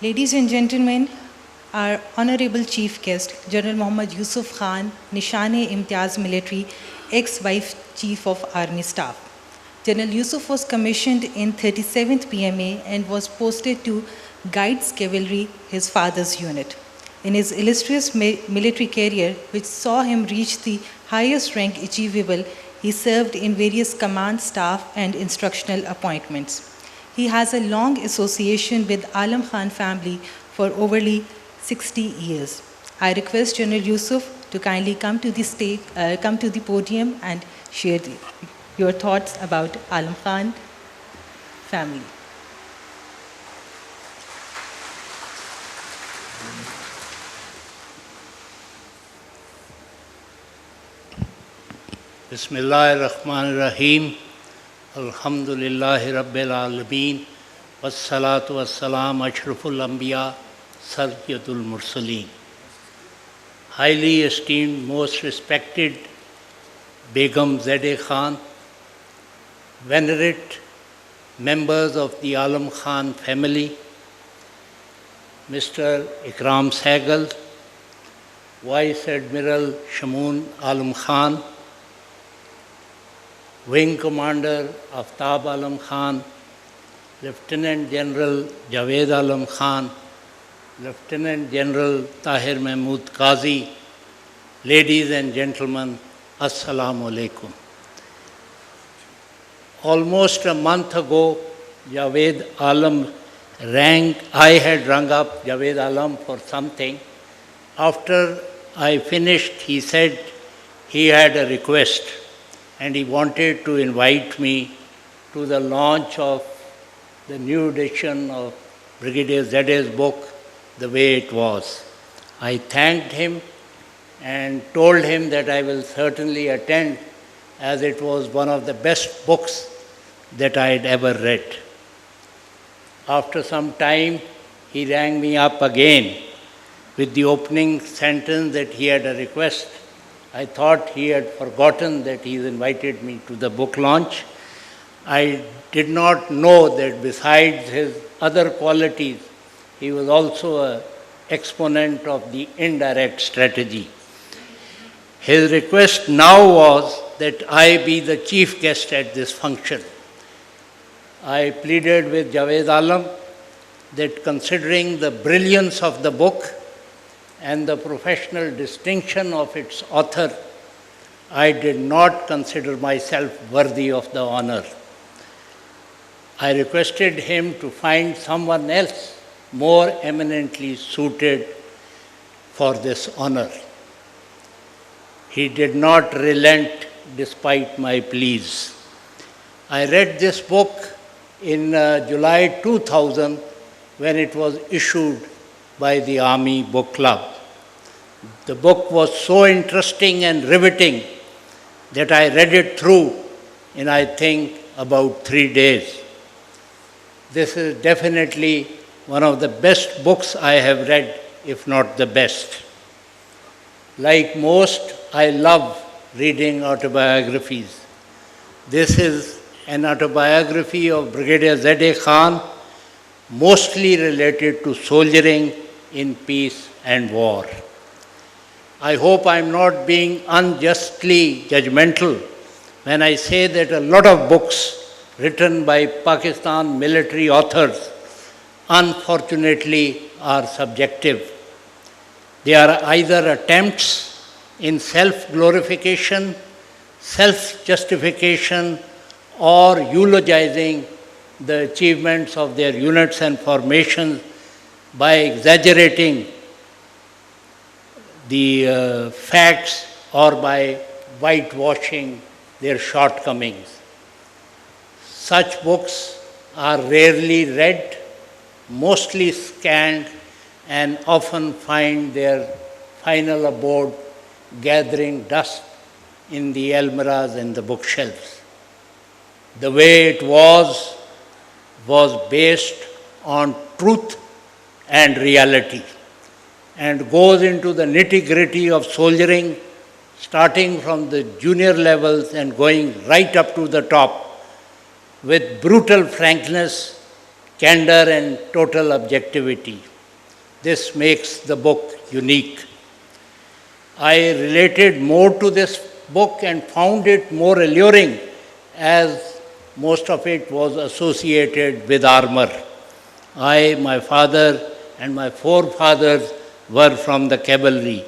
Ladies and gentlemen, our Honorable Chief Guest, General Muhammad Yusuf Khan, Nishane-e-Imtiaz Military, ex-Vice Chief of Army Staff. General Yusuf was commissioned in 37th PMA and was posted to Guides Cavalry, his father's unit. In his illustrious military career, which saw him reach the highest rank achievable, he served in various command, staff, and instructional appointments. He has a long association with Alam Khan family for over 60 years. I request General Yusuf to kindly come to the stage, come to the podium and share your thoughts about Alam Khan family. Bismillahir-Rahmanir-Rahim. Alhamdulillahi Rabbil Alameen. Wassalatu wassalam ashraful anbiya Sayyidul Mursaleen. Highly esteemed, most respected Begum Zade Khan, venerate members of the Alam Khan family, Mr. Ikram Sehgal, Vice Admiral Shamoon Alam Khan, Wing Commander Aftab Alam Khan, Lieutenant General Javed Alam Khan, Lieutenant General Tahir Mahmood Qazi, ladies and gentlemen, Assalamu alaikum. Almost a month ago, Javed Alam I had rung up Javed Alam for something. After I finished, he said he had a request and he wanted to invite me to the launch of the new edition of Brigadier Zade's book, The Way It Was. I thanked him and told him that I will certainly attend, as it was one of the best books that I had ever read. After some time, he rang me up again with the opening sentence that he had a request. I thought he had forgotten that he invited me to the book launch. I did not know that besides his other qualities, he was also an exponent of the indirect strategy. His request now was that I be the chief guest at this function. I pleaded with Javed Alam that considering the brilliance of the book and the professional distinction of its author, I did not consider myself worthy of the honor. I requested him to find someone else more eminently suited for this honor. He did not relent despite my pleas. I read this book in July 2000 when it was issued by the Army Book Club. The book was so interesting and riveting that I read it through in, I think, about 3 days. This is definitely one of the best books I have read, if not the best. Like most, I love reading autobiographies. This is an autobiography of Brigadier Zade Khan, mostly related to soldiering in peace and war. I hope I am not being unjustly judgmental when I say that a lot of books written by Pakistan military authors, unfortunately, are subjective. They are either attempts in self-glorification, self-justification, or eulogizing the achievements of their units and formations by exaggerating the facts or by whitewashing their shortcomings. Such books are rarely read, mostly scanned, and often find their final abode gathering dust in the almirahs and the bookshelves. The Way It Was based on truth and reality and goes into the nitty-gritty of soldiering, starting from the junior levels and going right up to the top with brutal frankness, candor and total objectivity. This makes the book unique. I related more to this book and found it more alluring as most of it was associated with armor. I, my father, and my forefathers were from the cavalry.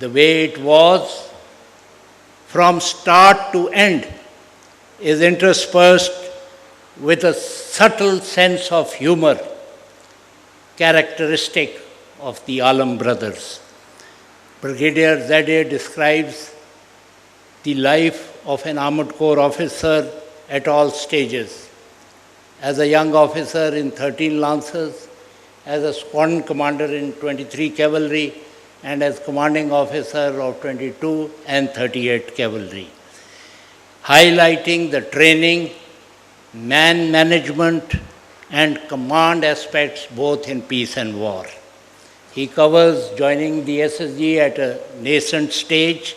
The way it was, from start to end, is interspersed with a subtle sense of humor, characteristic of the Alam brothers. Brigadier Zadeh describes the life of an Armored Corps officer at all stages. As a young officer in 13 Lancers, as a squadron commander in 23 Cavalry, and as commanding officer of 22 and 38 Cavalry, highlighting the training, man management, and command aspects both in peace and war. He covers joining the SSG at a nascent stage,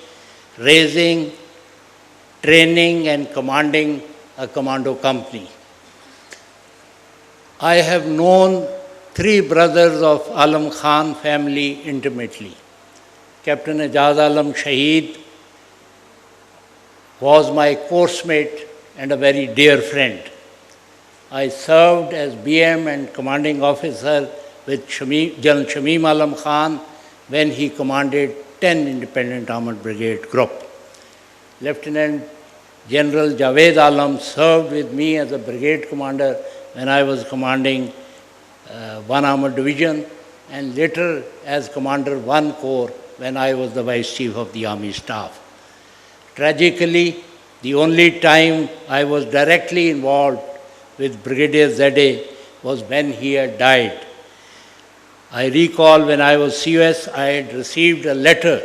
raising, training, and commanding a commando company. I have known three brothers of Alam Khan family intimately. Captain Ejaz Alam Shaheed was my course mate and a very dear friend. I served as BM and commanding officer with General Shamim Alam Khan when he commanded 10 Independent Armored Brigade Group. Lieutenant General Javed Alam served with me as a brigade commander when I was commanding 1 Armored Division, and later as Commander 1 Corps when I was the Vice Chief of the Army Staff. Tragically, the only time I was directly involved with Brigadier Zadeh was when he had died. I recall when I was COS, I had received a letter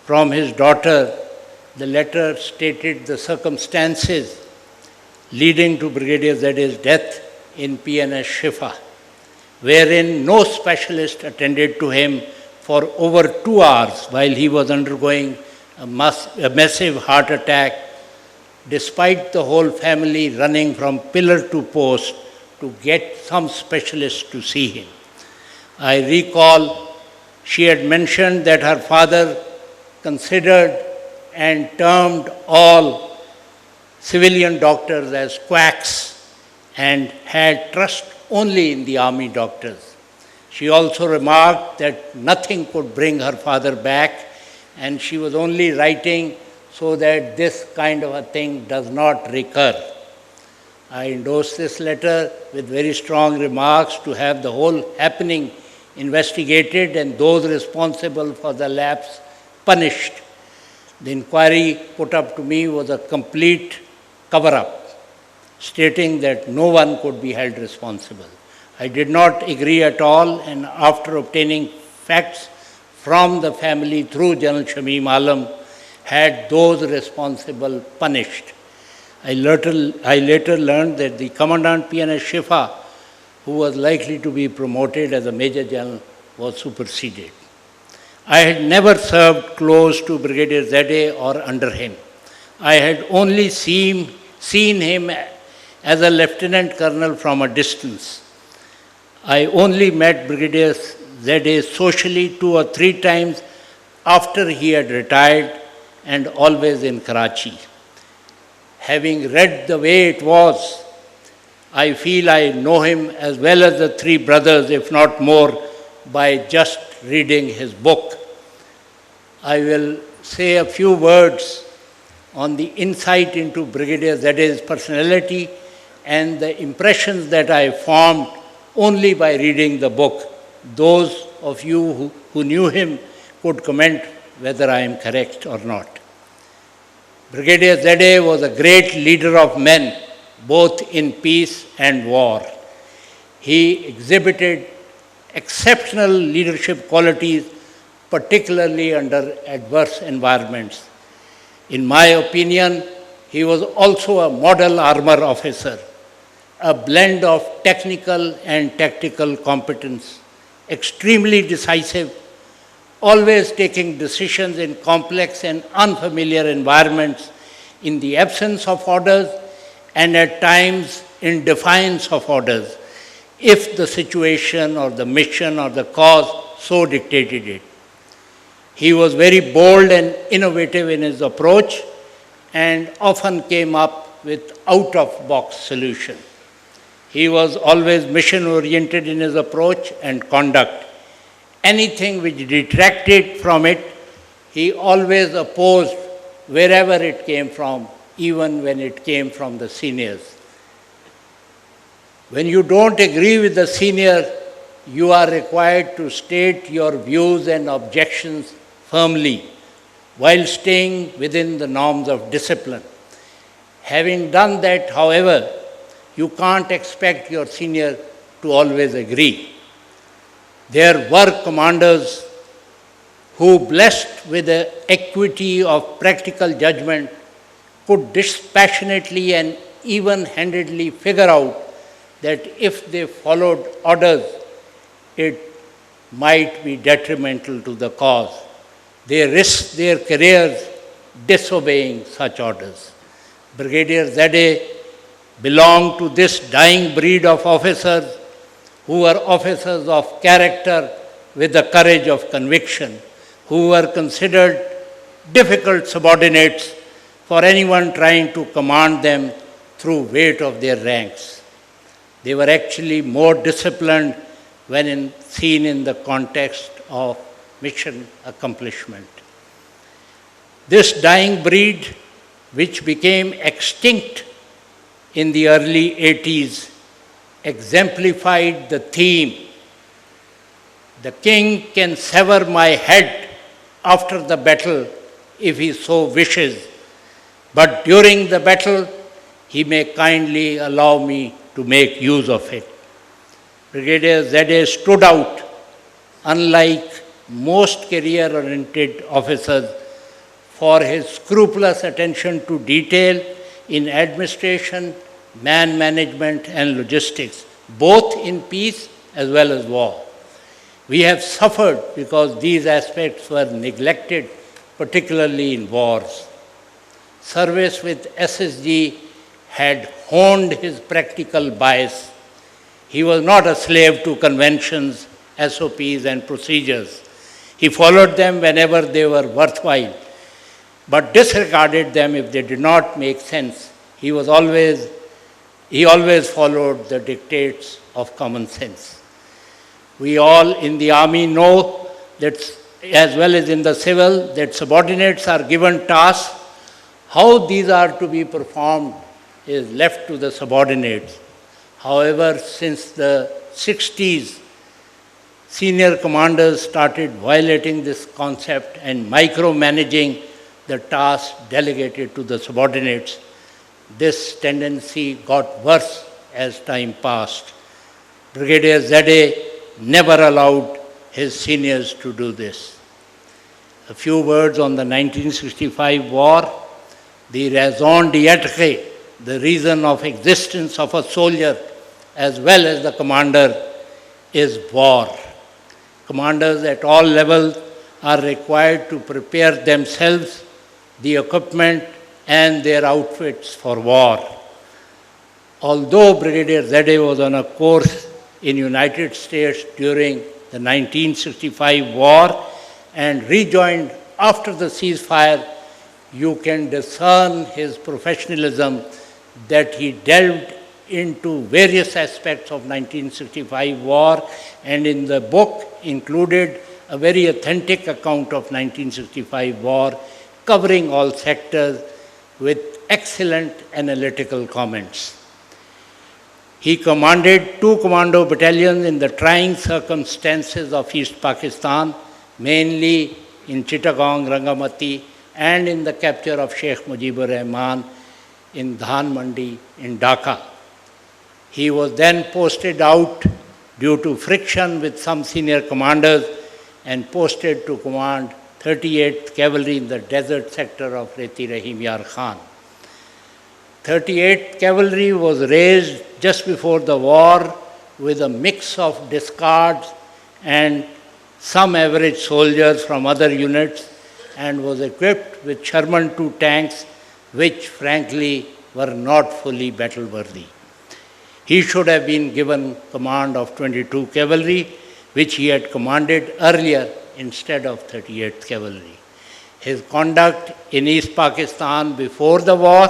from his daughter. The letter stated the circumstances leading to Brigadier Zadeh's death in PNS Shifa, wherein no specialist attended to him for over 2 hours while he was undergoing a massive heart attack, despite the whole family running from pillar to post to get some specialist to see him. I recall she had mentioned that her father considered and termed all civilian doctors as quacks and had trust only in the army doctors. She also remarked that nothing could bring her father back, and she was only writing so that this kind of a thing does not recur. I endorse this letter with very strong remarks to have the whole happening investigated and those responsible for the lapse punished. The inquiry put up to me was a complete cover-up, stating that no one could be held responsible. I did not agree at all, and after obtaining facts from the family through General Shamim Alam, had those responsible punished. I later learned that the Commandant PNS Shifa, who was likely to be promoted as a Major General, was superseded. I had never served close to Brigadier Zadeh or under him. I had only seen him as a Lieutenant Colonel from a distance. I only met Brigadier Zadeh socially 2 or 3 times after he had retired, and always in Karachi. Having read the way it was, I feel I know him as well as the 3 brothers, if not more, by just reading his book. I will say a few words on the insight into Brigadier Zadeh's personality and the impressions that I formed only by reading the book. Those of you who knew him could comment whether I am correct or not. Brigadier Zadeh was a great leader of men, both in peace and war. He exhibited exceptional leadership qualities, particularly under adverse environments. In my opinion, he was also a model armor officer, a blend of technical and tactical competence, extremely decisive, always taking decisions in complex and unfamiliar environments in the absence of orders and at times in defiance of orders, if the situation or the mission or the cause so dictated it. He was very bold and innovative in his approach and often came up with out-of-box solution. He was always mission-oriented in his approach and conduct. Anything which detracted from it, he always opposed wherever it came from, even when it came from the seniors. When you don't agree with the senior, you are required to state your views and objections firmly while staying within the norms of discipline. Having done that, however, you can't expect your senior to always agree. There were commanders who, blessed with the equity of practical judgment, could dispassionately and even-handedly figure out that if they followed orders, it might be detrimental to the cause. They risked their careers disobeying such orders. Brigadier Zade belonged to this dying breed of officers who were officers of character with the courage of conviction, who were considered difficult subordinates for anyone trying to command them through weight of their ranks. They were actually more disciplined when seen in the context of mission accomplishment. This dying breed, which became extinct in the early 80s, exemplified the theme, "The king can sever my head after the battle if he so wishes, but during the battle he may kindly allow me to make use of it." Brigadier Zade stood out, unlike most career-oriented officers, for his scrupulous attention to detail in administration, man management and logistics, both in peace as well as war. We have suffered because these aspects were neglected, particularly in wars. Service with SSG had honed his practical bias. He was not a slave to conventions, SOPs and procedures. He followed them whenever they were worthwhile, but disregarded them if they did not make sense. He always followed the dictates of common sense. We all in the army know that, as well as in the civil, that subordinates are given tasks. How these are to be performed is left to the subordinates. However, since the 60s, senior commanders started violating this concept and micromanaging the tasks delegated to the subordinates. This tendency got worse as time passed. Brigadier Zade never allowed his seniors to do this. A few words on the 1965 war. The raison d'être, the reason of existence of a soldier as well as the commander, is war. Commanders at all levels are required to prepare themselves, the equipment and their outfits for war. Although Brigadier Zade was on a course in United States during the 1965 war and rejoined after the ceasefire, you can discern his professionalism that he delved into various aspects of 1965 war, and in the book included a very authentic account of 1965 war, covering all sectors with excellent analytical comments. He commanded 2 commando battalions in the trying circumstances of East Pakistan, mainly in Chittagong, Rangamati, and in the capture of Sheikh Mujibur Rahman in Dhan Mandi in Dhaka. He was then posted out due to friction with some senior commanders and posted to command 38th Cavalry in the desert sector of Reti Rahim Yar Khan. 38th Cavalry was raised just before the war with a mix of discards and some average soldiers from other units, and was equipped with Sherman II tanks, which frankly were not fully battle-worthy. He should have been given command of 22 Cavalry, which he had commanded earlier instead of 38th Cavalry. His conduct in East Pakistan before the war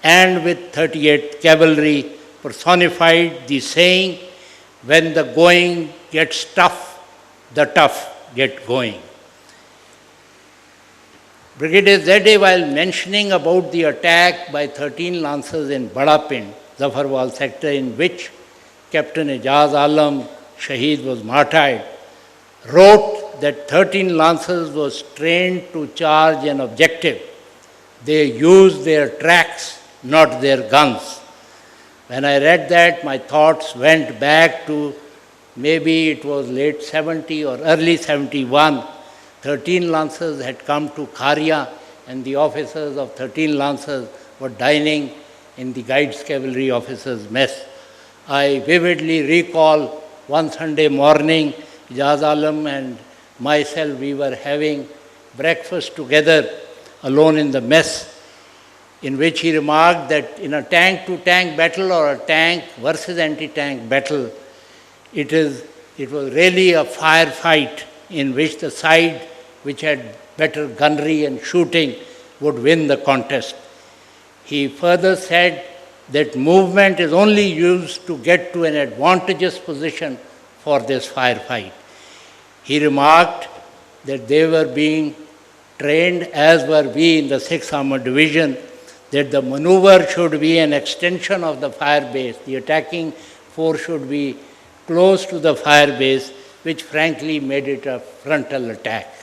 and with 38th Cavalry personified the saying, when the going gets tough, the tough get going. Brigadier Zede, while mentioning about the attack by 13 Lancers in Badapind, Zafarwal sector, in which Captain Ijaz Alam Shaheed was martyred, wrote that 13 Lancers was trained to charge an objective. They used their tracks, not their guns. When I read that, my thoughts went back to maybe it was late 70 or early 71. 13 Lancers had come to Kharia, and the officers of 13 Lancers were dining in the Guides Cavalry Officers' Mess. I vividly recall one Sunday morning, Ijaz Alam and myself, we were having breakfast together alone in the mess, in which he remarked that in a tank-to-tank battle or a tank versus anti-tank battle, it was really a firefight in which the side which had better gunnery and shooting would win the contest. He further said that movement is only used to get to an advantageous position for this firefight. He remarked that they were being trained, as were we in the 6th Armored Division, that the maneuver should be an extension of the fire base. The attacking force should be close to the fire base, which frankly made it a frontal attack.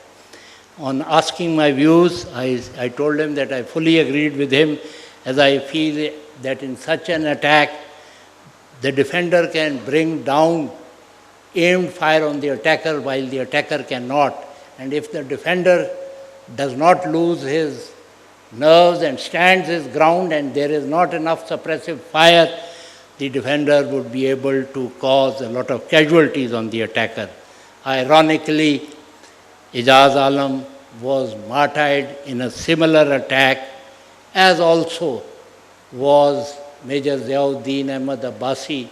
On asking my views, I told him that I fully agreed with him, as I feel that in such an attack, the defender can bring down aimed fire on the attacker while the attacker cannot. And if the defender does not lose his nerves and stands his ground and there is not enough suppressive fire, the defender would be able to cause a lot of casualties on the attacker. Ironically, Ijaz Alam was martyred in a similar attack, as also was Major Ziauddin Ahmad Abbasi,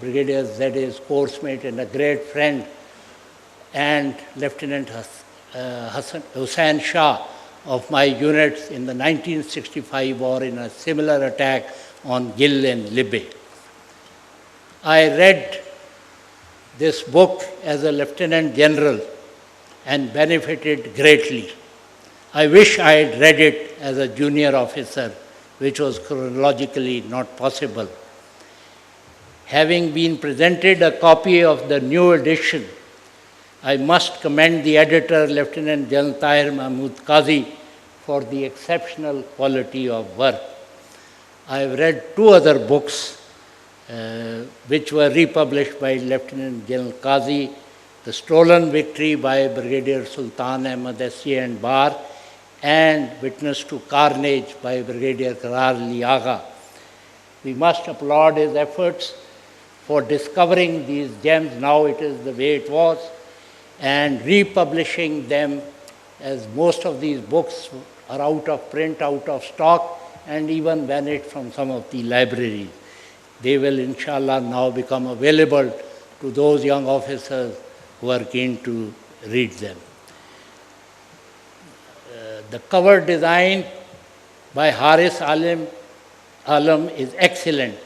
Brigadier Zede's course mate and a great friend, and Lieutenant Hussain Shah of my units in the 1965 war in a similar attack on Gil and Libya. I read this book as a Lieutenant General and benefited greatly. I wish I had read it as a junior officer, which was chronologically not possible. Having been presented a copy of the new edition, I must commend the editor, Lieutenant General Tahir Mahmud Qazi, for the exceptional quality of work. I have read two other books which were republished by Lieutenant General Qazi, The Stolen Victory by Brigadier Sultan Ahmad S.A. and Bar, and Witness to Carnage by Brigadier Qarar Ali Agha. We must applaud his efforts for discovering these gems. Now it is the way it was, and republishing them, as most of these books are out of print, out of stock, and even vanished from some of the libraries. They will, inshallah, now become available to those young officers who are keen to read them. The cover design by Haris Alam is excellent.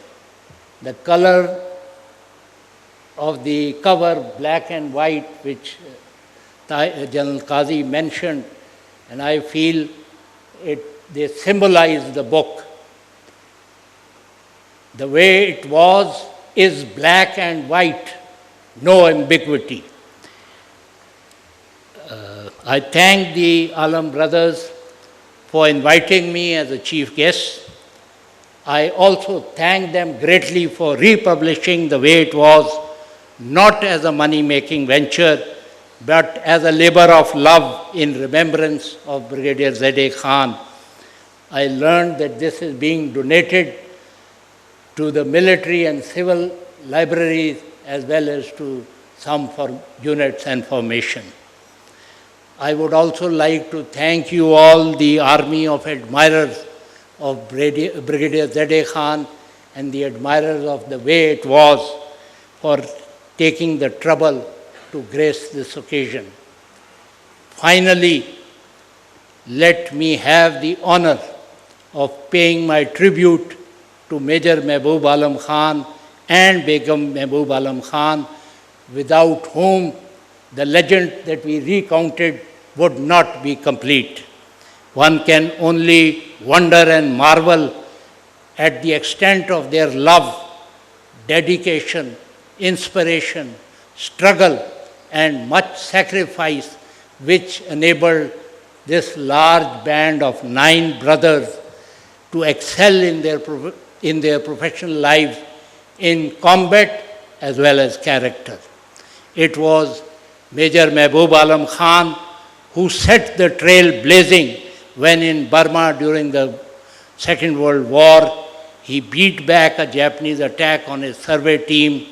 The color of the cover, black and white, which General Qazi mentioned, and I feel they symbolize the book. The way it was is black and white, no ambiguity. I thank the Alam brothers for inviting me as a chief guest. I also thank them greatly for republishing The Way It Was, not as a money-making venture, but as a labor of love in remembrance of Brigadier Zede Khan. I learned that this is being donated to the military and civil libraries, as well as to some for units and formation. I would also like to thank you all, the army of admirers of Brigadier Zede Khan, and the admirers of the way it was for taking the trouble to grace this occasion. Finally, let me have the honor of paying my tribute to Major Mehboob Alam Khan and Begum Mehboob Alam Khan, without whom the legend that we recounted would not be complete. One can only wonder and marvel at the extent of their love, dedication, inspiration, struggle, and much sacrifice which enabled this large band of 9 brothers to excel in their professional lives in combat as well as character. It was Major Mehboob Alam Khan who set the trail blazing when in Burma during the Second World War he beat back a Japanese attack on his survey team,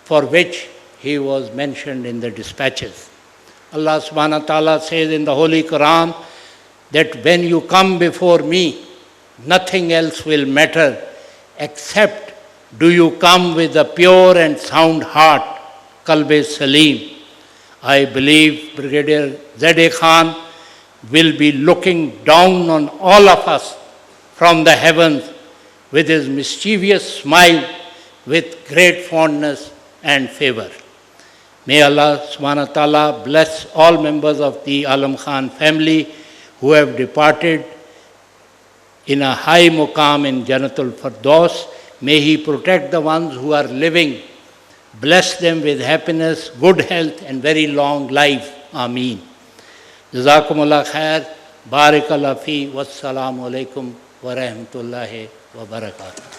for which he was mentioned in the dispatches. Allah subhanahu wa ta'ala says in the Holy Quran that when you come before me, nothing else will matter except do you come with a pure and sound heart, Qalb Salim. I believe Brigadier Z.A. Khan will be looking down on all of us from the heavens with his mischievous smile, with great fondness and favor. May Allah subhanahu wa ta'ala bless all members of the Alam Khan family who have departed in a high muqam in Jannatul Firdaus. May He protect the ones who are living, bless them with happiness, good health and very long life. Ameen. Jazakumullah khair. Barakallah fi. Wassalamu alaikum wa rahmatullahi wa barakatuh.